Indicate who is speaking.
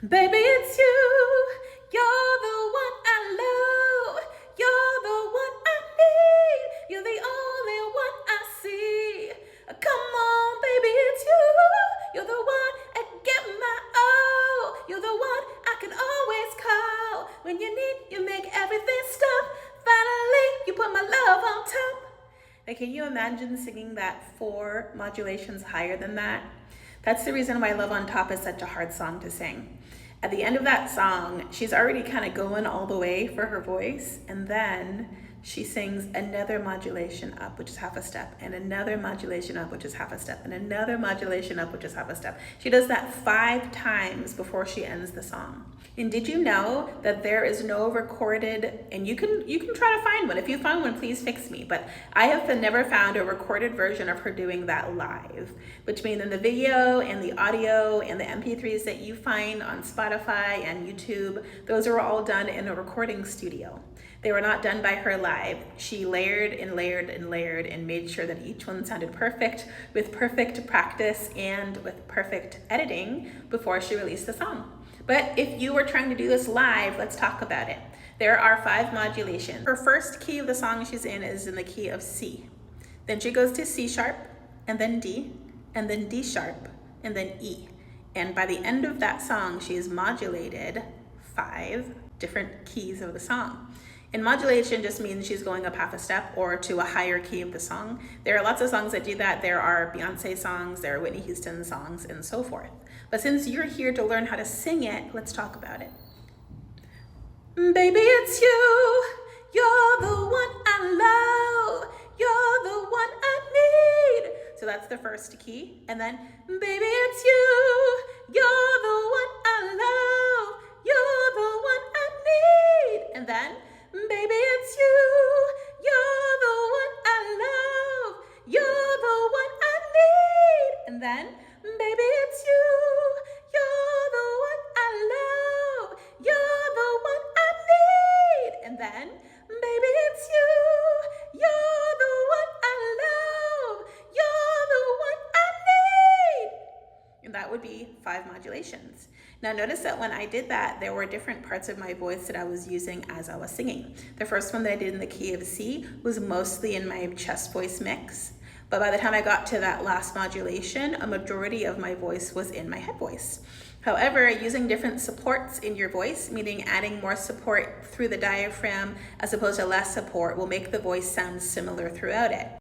Speaker 1: Baby, it's you. You're the one I love. You're the one I need. You're the only one I see. Come on, baby, it's you. You're the one I get my all. You're the one I can always call. When you need, you make everything stop. Finally, you put my love on top. Now, can you imagine singing that 4 modulations higher than that? That's the reason why Love on Top is such a hard song to sing. At the end of that song, she's already kind of going all the way for her voice, and then she sings another modulation up, which is half a step, and another modulation up, which is half a step, and another modulation up, which is half a step. She does that 5 times before she ends the song. And did you know that there is no recorded, and you can try to find one. If you find one, please fix me. But I have never found a recorded version of her doing that live, which means in the video and the audio and the MP3s that you find on Spotify and YouTube, those are all done in a recording studio. They were not done by her live. She layered and layered and layered and made sure that each one sounded perfect with perfect practice and with perfect editing before she released the song. But if you were trying to do this live, let's talk about it. There are 5 modulations. Her first key of the song she's in is in the key of C. Then she goes to C sharp, and then D, and then D sharp, and then E. And by the end of that song, she has modulated 5 different keys of the song. And modulation just means she's going up half a step or to a higher key of the song. There are lots of songs that do that. There are Beyonce songs, there are Whitney Houston songs, and so forth. But since you're here to learn how to sing it, let's talk about it. Baby, it's you. You're the one I love. You're the one I need. So that's the first key. And then, baby, it's you. You're the one I love. You're the one I need. And then, baby, it's you. You're the one I love. You're the one I need. And then, baby, it's you. You're the one I love. You're the one I need. And then, baby, it's you. You're the one I love. You're the one I need. And that would be 5 modulations. Now notice that when I did that, there were different parts of my voice that I was using as I was singing. The first one that I did in the key of C was mostly in my chest voice mix. But by the time I got to that last modulation, a majority of my voice was in my head voice. However, using different supports in your voice, meaning adding more support through the diaphragm as opposed to less support, will make the voice sound similar throughout it.